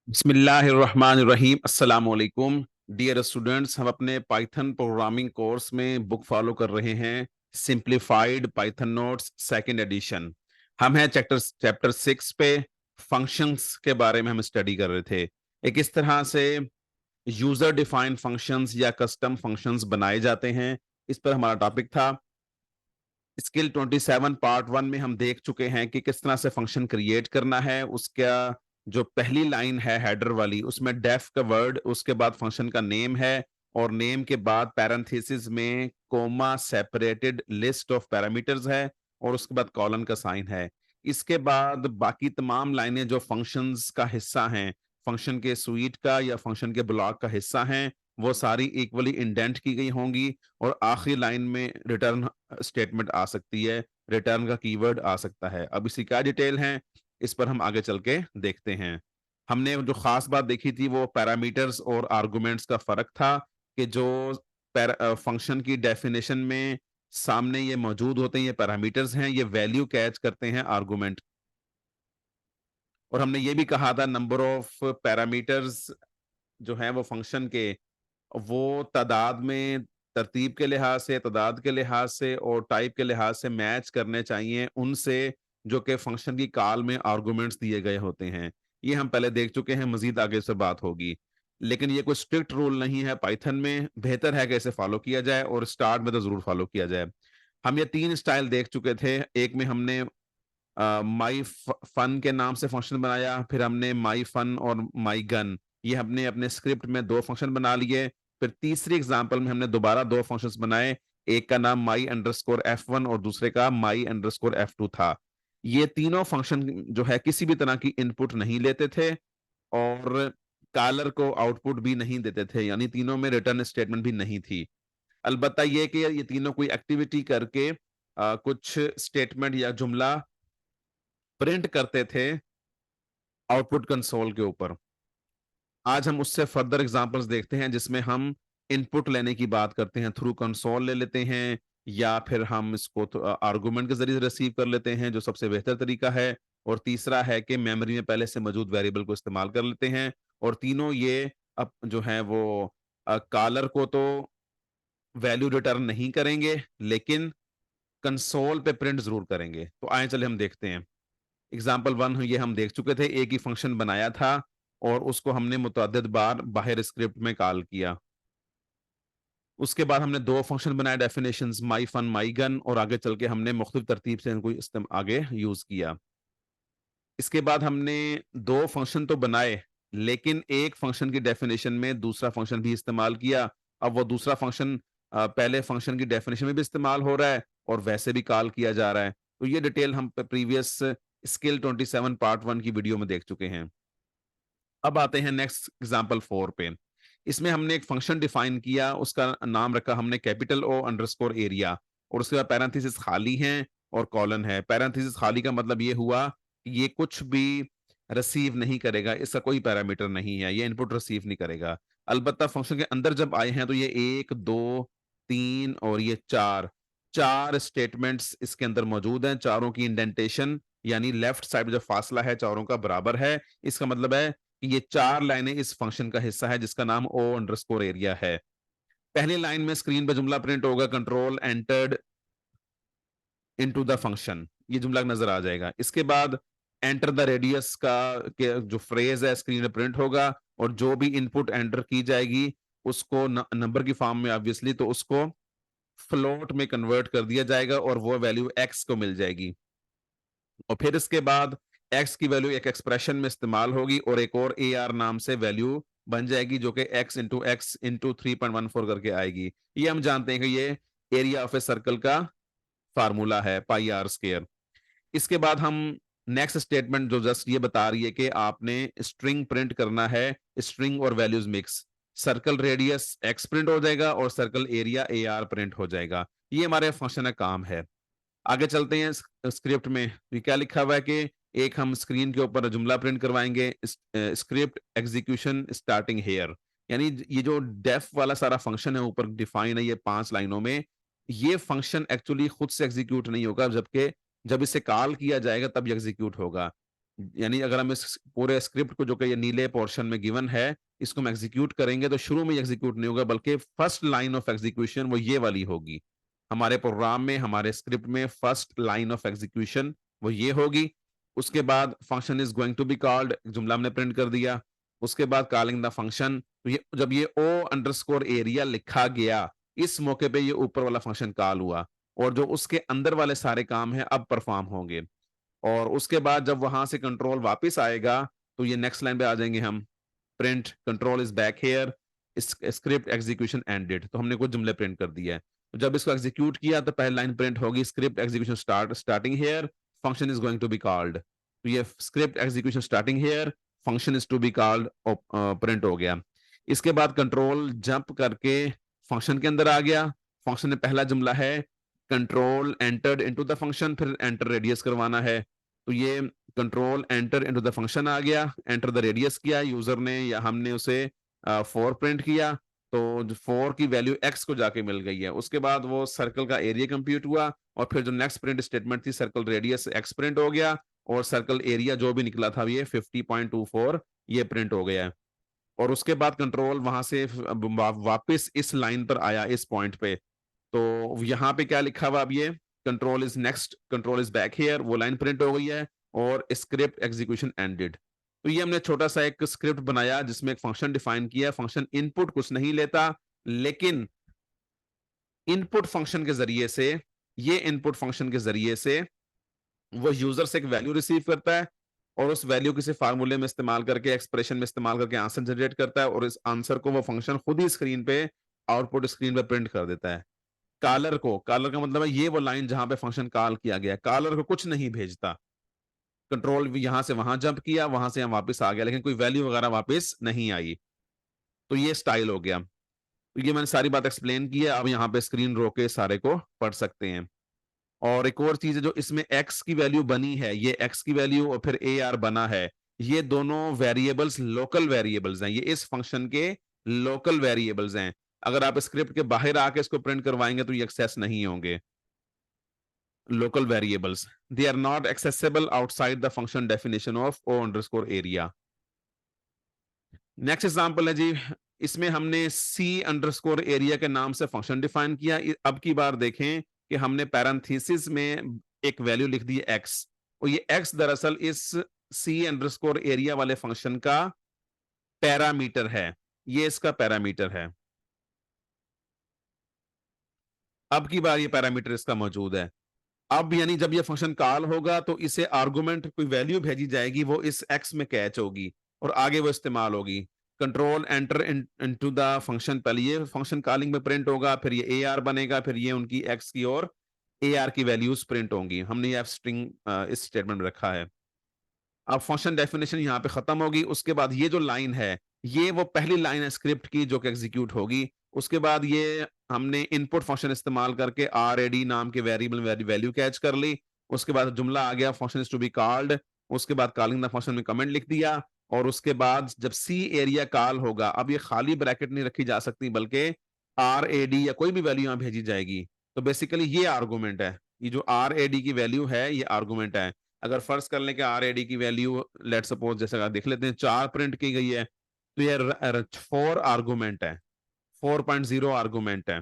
बिस्मिल्लाहिर्रहमानिर्रहीम अस्सलाम वालेकुम डियर स्टूडेंट्स। हम अपने पाइथन प्रोग्रामिंग कोर्स में बुक फॉलो कर रहे हैं simplified Python notes second edition. हम हैं चैप्टर चैप्टर 6 पे फंक्शंस के बारे में हम स्टडी कर रहे थे। एक इस तरह से यूजर डिफाइंड फंक्शंस या कस्टम फंक्शंस बनाए जाते हैं, इस पर हमारा टॉपिक था। स्किल 27 पार्ट 1 में हम देख चुके हैं कि किस तरह से फंक्शन क्रिएट करना है। उसका जो पहली लाइन है हेडर वाली, उसमें डेफ का वर्ड, उसके बाद फंक्शन का नेम है और नेम के बाद पैरेंथेसिस में coma separated list of parameters है और उसके बाद कॉलन का साइन है। इसके बाद बाकी तमाम लाइनें जो फंक्शंस का हिस्सा हैं, फंक्शन के स्वीट का या फंक्शन के ब्लॉक का हिस्सा हैं, वो सारी इक्वली इंडेंट की गई होंगी और आखिरी लाइन में रिटर्न स्टेटमेंट आ सकती है, रिटर्न का कीवर्ड आ सकता है। अब इसकी क्या डिटेल है, इस पर हम आगे चल के देखते हैं। हमने जो खास बात देखी थी वो पैरामीटर्स और आर्गुमेंट्स का फर्क था कि जो फंक्शन की डेफिनेशन में सामने ये मौजूद होते हैं, ये पैरामीटर्स हैं, ये वैल्यू कैच करते हैं आर्गुमेंट। और हमने ये भी कहा था नंबर ऑफ पैरामीटर्स जो है वो फंक्शन के, वो तादाद में, तरतीब के लिहाज से, तादाद के लिहाज से और टाइप के लिहाज से मैच करने चाहिए उनसे जो कि फंक्शन की कॉल में आर्गुमेंट्स दिए गए होते हैं। ये हम पहले देख चुके हैं, मजीद आगे से बात होगी। लेकिन ये कोई स्ट्रिक्ट रूल नहीं है पाइथन में, बेहतर है कि इसे फॉलो किया जाए और स्टार्ट में तो जरूर फॉलो किया जाए। हम ये 3 स्टाइल देख चुके थे। एक में हमने माई फन के नाम से फंक्शन बनाया, फिर हमने माई फन और माई गन, ये हमने अपने स्क्रिप्ट में 2 फंक्शन बना लिए। फिर तीसरी एग्जांपल में हमने दोबारा 2 फंक्शंस बनाए, एक का नाम माई अंडरस्कोर F1 और दूसरे का माई अंडरस्कोर F2 था। ये तीनों फंक्शन जो है किसी भी तरह की इनपुट नहीं लेते थे और कॉलर को आउटपुट भी नहीं देते थे, यानी तीनों में रिटर्न स्टेटमेंट भी नहीं थी। अलबत्ता ये कि ये तीनों कोई एक्टिविटी करके कुछ स्टेटमेंट या जुमला प्रिंट करते थे आउटपुट कंसोल के ऊपर। आज हम उससे फर्दर एग्जांपल्स देखते हैं जिसमें हम इनपुट लेने की बात करते हैं, थ्रू कंसोल ले लेते हैं या फिर हम इसको आर्गुमेंट के जरिए रिसीव कर लेते हैं, जो सबसे बेहतर तरीका है। और तीसरा है कि मेमोरी में पहले से मौजूद वेरिएबल को इस्तेमाल कर लेते हैं। और तीनों ये अब जो है वो कॉलर को तो वैल्यू रिटर्न नहीं करेंगे, लेकिन कंसोल पे प्रिंट जरूर करेंगे। तो आए चले हम देखते हैं। एग्जाम्पल 1 ये हम देख चुके थे, एक ही फंक्शन बनाया था और उसको हमने मुतअद्दिद बार बाहर स्क्रिप्ट में कॉल किया। उसके बाद हमने 2 फंक्शन बनाए, डेफिनेशंस माई फन माई गन, और आगे चल के हमने मुख्तलिफ तरतीब से इनको आगे यूज किया। इसके बाद हमने 2 फंक्शन तो बनाए, लेकिन एक फंक्शन की डेफिनेशन में दूसरा फंक्शन भी इस्तेमाल किया। अब वो दूसरा फंक्शन पहले फंक्शन की डेफिनेशन में भी इस्तेमाल हो रहा है और वैसे भी कॉल किया जा रहा है। तो ये डिटेल हम प्रीवियस स्किल 27 पार्ट 1 की वीडियो में देख चुके हैं। अब आते हैं नेक्स्ट एग्जांपल 4 पे। इसमें हमने एक फंक्शन डिफाइन किया, उसका नाम रखा हमने कैपिटल ओ अंडरस्कोर एरिया, और उसके बाद पैरेंथेसिस खाली हैं और कॉलन है। पैरेंथेसिस खाली का मतलब ये हुआ कि ये कुछ भी रिसीव नहीं करेगा, इसका कोई पैरामीटर नहीं है, ये इनपुट रिसीव नहीं करेगा। अलबत्ता फंक्शन के अंदर जब आए हैं तो ये 1 2 3 और ये 4 स्टेटमेंट्स इसके अंदर मौजूद हैं। चारों की इंडेंटेशन यानी लेफ्ट साइड जो फासला है चारों का बराबर है। इसका मतलब है कि ये 4 लाइनें इस फंक्शन का हिस्सा है जिसका नाम ओ अंडरस्कोर एरिया है। पहली लाइन में स्क्रीन पे जुमला प्रिंट होगा, control entered into the function, ये जुमला नजर आ जाएगा। इसके बाद एंटर द रेडियस का के जो फ्रेज है स्क्रीन पे प्रिंट होगा और जो भी इनपुट एंटर की जाएगी उसको नंबर की फॉर्म में ऑब्वियसली, तो उसको फ्लोट में कन्वर्ट कर दिया जाएगा और वो वैल्यू एक्स को मिल जाएगी। और फिर इसके बाद एक्स की वैल्यू एक एक्सप्रेशन में इस्तेमाल होगी और एक और ए आर नाम से वैल्यू बन जाएगी जो कि एक्स इंटू 3.14 करके आएगी। ये हम जानते हैं कि ये एरिया ऑफ ए सर्कल का फार्मूला है, पाई आर स्क्वायर। इसके बाद हम नेक्स्ट स्टेटमेंट जो जस्ट ये बता रही है कि आपने स्ट्रिंग प्रिंट करना है, स्ट्रिंग और values mix. Circle radius x print हो जाएगा और circle area A R print हो जाएगा। ये हमारे फंक्शन का काम है। आगे चलते हैं स्क्रिप्ट में। ये क्या लिखा हुआ है कि एक हम स्क्रीन के ऊपर जुमला प्रिंट करवाएंगे, स्क्रिप्ट एग्जीक्यूशन स्टार्टिंग हेयर, यानी ये जो डेफ वाला सारा फंक्शन है ऊपर डिफाइन है ये 5 लाइनों में, ये फंक्शन एक्चुअली खुद से एग्जीक्यूट नहीं होगा, जबकि जब इसे कॉल किया जाएगा तब ये एग्जीक्यूट होगा। यानी अगर हम इस पूरे स्क्रिप्ट को जो कि ये नीले पोर्शन में गिवन है, इसको हम एग्जीक्यूट करेंगे तो शुरू में एग्जीक्यूट नहीं होगा, बल्कि फर्स्ट लाइन ऑफ एग्जीक्यूशन वो ये वाली होगी। हमारे प्रोग्राम में, हमारे स्क्रिप्ट में फर्स्ट लाइन ऑफ एग्जीक्यूशन वो ये होगी। उसके बाद function is going to be called, जुमला हमने प्रिंट कर दिया। उसके बाद कॉलिंग द फंक्शन, तो ये जब ये ओ अंडरस्कोर एरिया लिखा गया, इस मौके पे ये ऊपर वाला फंक्शन कॉल हुआ, और जो उसके अंदर वाले सारे काम हैं अब परफॉर्म होंगे। और उसके बाद जब वहां से कंट्रोल वापस आएगा तो ये नेक्स्ट लाइन पे आ जाएंगे हम, print control is back here, script execution ended. तो हमने कुछ जुमले प्रिंट कर दिया है। तो जब इसको एग्जीक्यूट किया तो पहली लाइन प्रिंट होगी, script execution starting here, function is going to be called. तो ये script execution starting here, function is to be called print हो गया। इसके बाद कंट्रोल जंप करके फंक्शन के अंदर आ गया। फंक्शन में पहला जुमला है control entered into the function, फिर एंटर रेडियस करवाना है। तो ये control enter into the function आ गया, एंटर द रेडियस किया यूजर ने या हमने उसे 4 प्रिंट किया, तो 4 की वैल्यू x को जाके मिल गई है। उसके बाद वो सर्कल का एरिया कंप्यूट हुआ, और फिर जो नेक्स्ट प्रिंट स्टेटमेंट थी सर्कल रेडियस x प्रिंट हो गया, और सर्कल एरिया जो भी निकला था ये 50.24 ये प्रिंट हो गया है। और उसके बाद कंट्रोल वहां से वापस इस लाइन पर आया, इस पॉइंट पे। तो यहाँ पे क्या लिखा हुआ अब ये, control is next, control is back here, वो लाइन प्रिंट हो गई है, और स्क्रिप्ट एग्जीक्यूशन एंडेड। तो ये हमने छोटा सा एक स्क्रिप्ट बनाया जिसमें एक फंक्शन डिफाइन किया। फंक्शन इनपुट कुछ नहीं लेता, लेकिन इनपुट फंक्शन के जरिए से, ये इनपुट फंक्शन के जरिए से वो यूजर से एक वैल्यू रिसीव करता है, और उस वैल्यू किसी फार्मूले में इस्तेमाल करके, एक्सप्रेशन में इस्तेमाल करके आंसर जनरेट करता है, और इस आंसर को वो फंक्शन खुद ही स्क्रीन पे, आउटपुट स्क्रीन पे प्रिंट कर देता है। कॉलर का मतलब है ये वो लाइन जहां पे फंक्शन कॉल किया गया, कॉलर को कुछ नहीं भेजता। कंट्रोल भी यहां से वहां जंप किया, वहां से यहाँ वापस आ गया, लेकिन कोई वैल्यू वगैरह वापस नहीं आई। तो ये स्टाइल हो गया। तो ये मैंने सारी बात एक्सप्लेन की है, अब यहाँ पे स्क्रीन रोके सारे को पढ़ सकते हैं। और एक और चीज है जो इसमें x की वैल्यू बनी है, ये x की वैल्यू और फिर AR बना है, ये दोनों वेरिएबल्स लोकल वेरिएबल्स हैं, ये इस फंक्शन के लोकल वेरिएबल्स हैं। अगर आप स्क्रिप्ट के बाहर आके इसको प्रिंट करवाएंगे तो ये एक्सेस नहीं होंगे। Local variables, they are not accessible outside the function definition of O underscore area. Next example है जी, इसमें हमने सी अंडरस्कोर एरिया के नाम से फंक्शन डिफाइन किया। अब की बार देखें कि हमने पैरेंथेसिस में एक वैल्यू लिख दी एक्स, और ये एक्स दरअसल इस सी अंडरस्कोर एरिया वाले फंक्शन का पैरामीटर है, ये इसका पैरामीटर है। अब की बार ये पैरामीटर इसका मौजूद है। अब यानी जब ये फंक्शन कॉल होगा तो इसे आर्गुमेंट कोई वैल्यू भेजी जाएगी, वो इस एक्स में कैच होगी और आगे वो इस्तेमाल होगी। Control enter into the function, पहले ये फंक्शन कॉलिंग में प्रिंट होगा, फिर ये AR बनेगा, फिर ये उनकी एक्स की और AR की वैल्यूज प्रिंट होंगी। हमने ये स्ट्रिंग इस स्टेटमेंट में रखा है। अब फंक्शन डेफिनेशन यहाँ पे खत्म होगी। उसके बाद ये जो लाइन है, ये वो पहली लाइन है स्क्रिप्ट की जो कि एग्जीक्यूट होगी। उसके बाद ये हमने इनपुट फंक्शन इस्तेमाल करके RAD नाम के वेरिएबल वैल्यू कैच कर ली। उसके बाद जुमला आ गया, function is to be called. उसके बाद कॉलिंग द फंक्शन में कमेंट लिख दिया, और उसके बाद जब सी एरिया कॉल होगा, अब ये खाली ब्रैकेट नहीं रखी जा सकती, बल्कि RAD या कोई भी वैल्यू यहाँ भेजी जाएगी। तो बेसिकली ये आर्गूमेंट है, ये जो RAD की वैल्यू है ये आर्गूमेंट है। अगर फर्ज कर लें कि RAD की वैल्यू लेट सपोज जैसे देख लेते हैं 4 प्रिंट की गई है, तो ये 4 आर्गूमेंट है, 4.0 आर्गूमेंट है।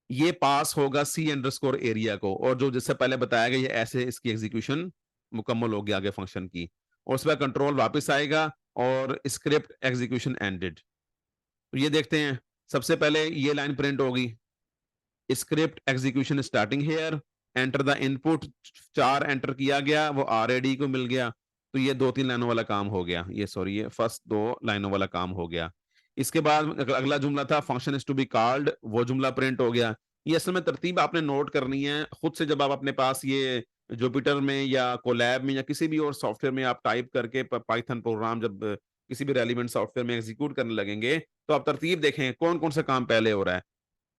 ये पास होगा सी अंडरस्कोर एरिया को, और जो जिससे पहले बताया गया ये ऐसे इसकी एग्जीक्यूशन मुकम्मल होगी आगे फंक्शन की, और उसके बाद कंट्रोल वापस आएगा और स्क्रिप्ट एग्जीक्यूशन एंडेड। तो ये देखते हैं, सबसे पहले ये लाइन प्रिंट होगी, script execution starting here, enter the input, 4 enter किया गया, वो RAD को मिल गया। तो ये 2-3 लाइनों वाला काम हो गया, ये सॉरी ये फर्स्ट 2 लाइनों वाला काम हो गया। इसके बाद अगला जुमला था function is to be called, वो जुमला प्रिंट हो गया। ये असल में तरतीब आपने नोट करनी है खुद से, जब आप अपने पास ये जुपिटर में या कोलैब में या किसी भी और सॉफ्टवेयर में आप टाइप करके पाइथन प्रोग्राम जब किसी भी रेलिवेंट सॉफ्टवेयर में एग्जीक्यूट करने लगेंगे, तो आप तरतीब देखें कौन कौन सा काम पहले हो रहा है।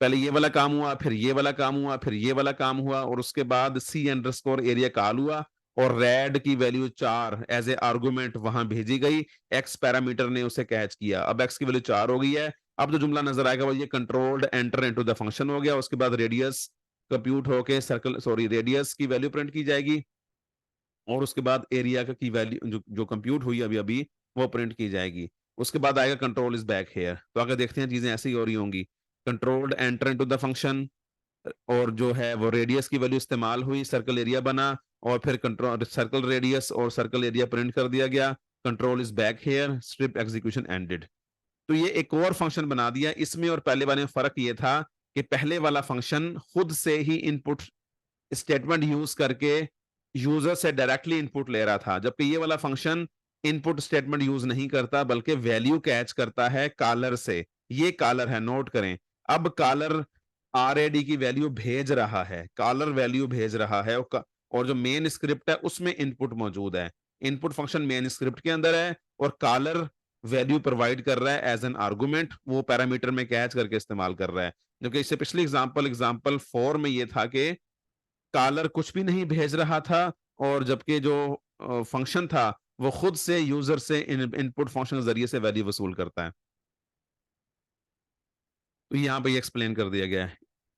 पहले ये वाला काम हुआ, फिर ये वाला काम हुआ, फिर ये वाला काम हुआ, और उसके बाद सी अंडरस्कोर एरिया कॉल हुआ, और रेड की वैल्यू 4 एज ए आर्गुमेंट वहां भेजी गई, एक्स पैरामीटर ने उसे कैच किया। अब एक्स की वैल्यू 4 हो गई है। अब जो जुमला नजर आएगा वो ये controlled enter into the function हो गया। उसके बाद रेडियस कंप्यूट होके सर्कल सॉरी रेडियस की वैल्यू प्रिंट की जाएगी, और उसके बाद एरिया की वैल्यू जो जो कंप्यूट हुई अभी अभी वो प्रिंट की जाएगी। उसके बाद आएगा कंट्रोल इज बैक हेयर। तो आगे देखते हैं चीजें ऐसी ही हो रही होंगी। Controlled enter into the function, और जो है वो रेडियस की वैल्यू इस्तेमाल हुई, सर्कल एरिया बना, और फिर कंट्रोल सर्कल रेडियस और सर्कल एरिया प्रिंट कर दिया गया। Control is back here, script execution ended. तो ये एक और फंक्शन बना दिया। इसमें और पहले वाले में फर्क ये था कि पहले वाला फंक्शन खुद से ही इनपुट स्टेटमेंट यूज करके यूजर से डायरेक्टली इनपुट ले रहा था, जबकि ये वाला फंक्शन इनपुट स्टेटमेंट यूज नहीं करता बल्कि वैल्यू कैच करता है कॉलर से। ये कॉलर है, नोट करें। अब कॉलर आरएडी की वैल्यू भेज रहा है, कॉलर वैल्यू भेज रहा है, और जो मेन स्क्रिप्ट है उसमें इनपुट मौजूद है। इनपुट फंक्शन मेन स्क्रिप्ट के अंदर है और कॉलर वैल्यू प्रोवाइड कर रहा है एज एन आर्गुमेंट, वो पैरामीटर में कैच करके इस्तेमाल कर रहा है। जबकि इससे पिछली एग्जांपल 4 में ये था कि कॉलर कुछ भी नहीं भेज रहा था, और जबकि जो फंक्शन था वो खुद से यूजर से इनपुट फंक्शन के जरिए से वैल्यू वसूल करता है। तो यहाँ पे ये एक्सप्लेन कर दिया गया है।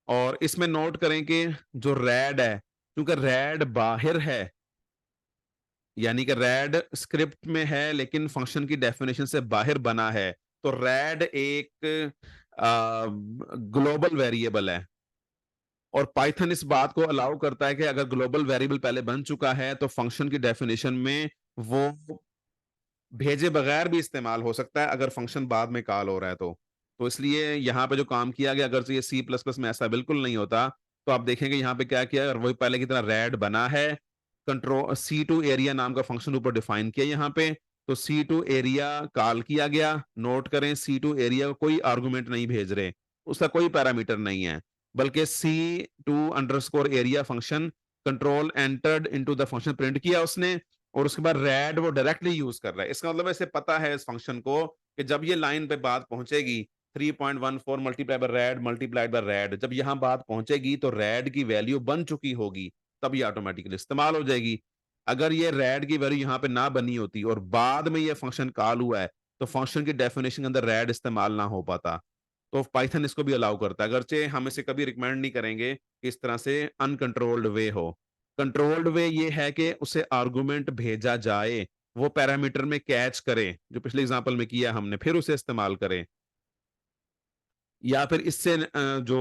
और इसमें नोट करें कि जो रैड है, क्योंकि रैड बाहर है, यानी कि रैड स्क्रिप्ट में है लेकिन फंक्शन की डेफिनेशन से बाहर बना है, तो रैड एक ग्लोबल वेरिएबल है। और पाइथन इस बात को अलाउ करता है कि अगर ग्लोबल वेरिएबल पहले बन चुका है तो फंक्शन की डेफिनेशन में वो भेजे बगैर भी इस्तेमाल हो सकता है अगर फंक्शन बाद में कॉल हो रहा है तो इसलिए यहाँ पे जो काम किया गया, अगर ये सी प्लस प्लस में ऐसा बिल्कुल नहीं होता, तो आप देखेंगे यहाँ पे क्या किया, अगर वही पहले की तरह रैड बना है, कंट्रोल C2 एरिया नाम का फंक्शन ऊपर डिफाइन किया यहाँ पे, तो C2 एरिया कॉल किया गया। नोट करें, C2 एरिया कोई आर्गुमेंट नहीं भेज रहे, उसका कोई पैरामीटर नहीं है, बल्कि C2 underscore area function control entered into the function print किया उसने, और उसके बाद रैड वो डायरेक्टली यूज कर रहा है। इसका मतलब ऐसे पता है इस फंक्शन को कि जब ये लाइन पे बात पहुंचेगी 3.14 multiply by red multiplied by red, जब यहां बात पहुंचेगी तो रैड की वैल्यू बन चुकी होगी, तब ये ऑटोमेटिकली इस्तेमाल हो जाएगी। अगर ये रैड की वैल्यू यहाँ पे ना बनी होती और बाद में ये फंक्शन कॉल हुआ है, तो फंक्शन की डेफिनेशन के अंदर रैड इस्तेमाल ना हो पाता। तो पाइथन इसको भी अलाउ करता है, अगरचे हम इसे कभी रिकमेंड नहीं करेंगे कि इस तरह से अनकंट्रोल्ड वे हो। कंट्रोल्ड वे ये है कि उसे आर्गुमेंट भेजा जाए, वो पैरामीटर में कैच करे, जो पिछले एग्जांपल में किया हमने, फिर उसे इस्तेमाल करें। या फिर इससे जो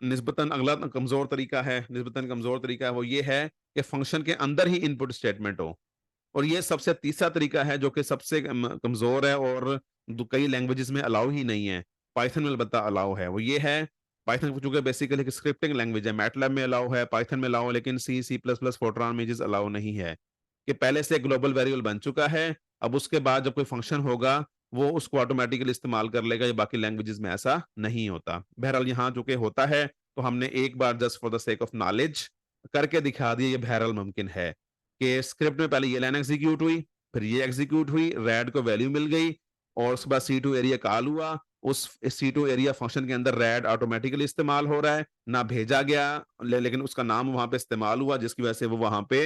निस्बतन अगला निस्बतन कमजोर तरीका है वो ये है कि फंक्शन के अंदर ही इनपुट स्टेटमेंट हो। और ये सबसे तीसरा तरीका है जो कि सबसे कमजोर है और कई लैंग्वेजेस में अलाउ ही नहीं है, पाइथन में अलबत्ता अलाउ है। वो ये है, पाइथन चूंकि बेसिकली एक स्क्रिप्टिंग लैंग्वेज है, मैटलैब में अलाउ है, पाइथन में अलाउ है, लेकिन C++, फोर्ट्रान में अलाउ नहीं है। कि पहले से ग्लोबल वेरिएबल बन चुका है, अब उसके बाद जब कोई फंक्शन होगा वो उसको ऑटोमेटिकली इस्तेमाल कर लेगा, ये बाकी लैंग्वेजेस में ऐसा नहीं होता। बहरहाल यहाँ चूंकि होता है तो हमने एक बार just for the sake of knowledge करके दिखा दिया, ये बहरहाल मुमकिन है कि स्क्रिप्ट में पहले ये लाइन एग्जीक्यूट हुई, फिर ये एग्जीक्यूट हुई, रैड को वैल्यू मिल गई, और उसके बाद C2 एरिया कॉल हुआ, उस C2 एरिया फंक्शन के अंदर रैड ऑटोमेटिकली इस्तेमाल हो रहा है, ना भेजा गया, लेकिन उसका नाम वहां पे इस्तेमाल हुआ जिसकी वजह से वो वहां पे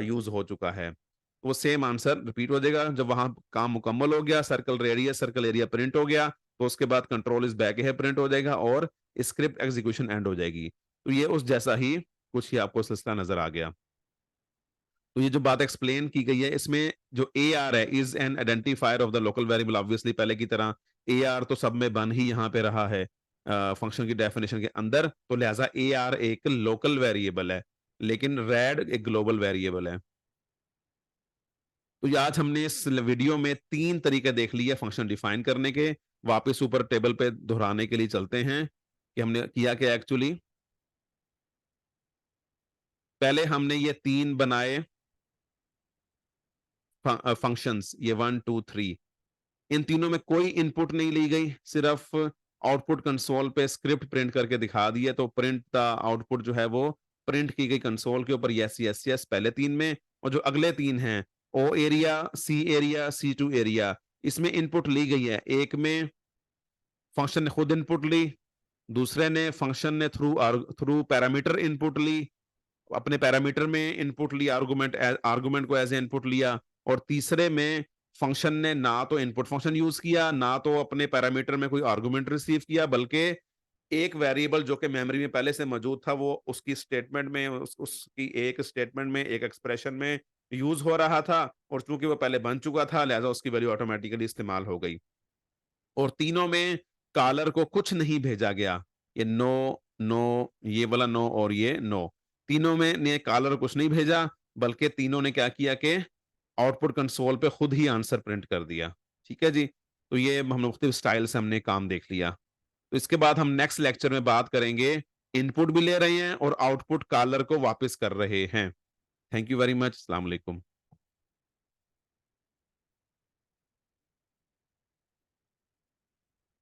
यूज हो चुका है। तो वो सेम आंसर रिपीट हो जाएगा। जब वहां काम मुकम्मल हो गया, circle radius circle area print हो गया, तो उसके बाद कंट्रोल इज बैक है प्रिंट हो जाएगा और स्क्रिप्ट एग्जीक्यूशन एंड हो जाएगी। तो ये उस जैसा ही कुछ ही आपको सिलसिला नजर आ गया। तो ये जो बात एक्सप्लेन की गई है, इसमें जो AR है, is an identifier of the local variable, obviously पहले की तरह AR तो सब में बन ही यहाँ पे रहा है फंक्शन की डेफिनेशन के अंदर, तो लिहाजा AR एक लोकल वेरिएबल है, लेकिन रैड एक ग्लोबल वेरिएबल है। तो ये आज हमने इस वीडियो में 3 तरीके देख लिए फंक्शन डिफाइन करने के। वापस ऊपर टेबल पे दोहराने के लिए चलते हैं कि हमने किया क्या एक्चुअली। पहले हमने ये 3 बनाए फंक्शंस, ये 1 2 3। इन तीनों में कोई इनपुट नहीं ली गई, सिर्फ आउटपुट कंसोल पे स्क्रिप्ट प्रिंट करके दिखा दिया, तो प्रिंट द आउटपुट जो है वो प्रिंट की गई कंसोल के ऊपर, यस यस यस पहले 3 में। और जो अगले 3 हैं, O area, C area, C2 area, इसमें इनपुट ली गई है। एक में फंक्शन ने खुद इनपुट ली, दूसरे ने फंक्शन ने थ्रू थ्रू पैरामीटर इनपुट ली, अपने पैरामीटर में इनपुट लिया, आर्गुमेंट आर्गुमेंट को एज ए इनपुट लिया, और तीसरे में फंक्शन ने ना तो इनपुट फंक्शन यूज किया, ना तो अपने पैरामीटर में कोई आर्गुमेंट रिसीव किया, बल्कि एक वेरिएबल जो कि मेमोरी में पहले से मौजूद था वो उसकी स्टेटमेंट में उसकी एक स्टेटमेंट में एक एक्सप्रेशन में यूज हो रहा था और चूंकि वो पहले बन चुका था लिहाजा उसकी वैल्यू ऑटोमेटिकली इस्तेमाल हो गई और तीनों में कॉलर को कुछ नहीं भेजा गया ये नो नो ये वाला नो और ये नो तीनों में ने कॉलर कुछ नहीं भेजा बल्कि तीनों ने क्या किया कि आउटपुट कंसोल पे खुद ही आंसर प्रिंट कर दिया ठीक है जी तो ये हम मुख्तलिफ स्टाइल से हमने काम देख लिया तो इसके बाद हम नेक्स्ट लेक्चर में बात करेंगे इनपुट भी ले रहे हैं और आउटपुट कॉलर को वापस कर रहे हैं थैंक यू वेरी मच अस्सलाम वालेकुम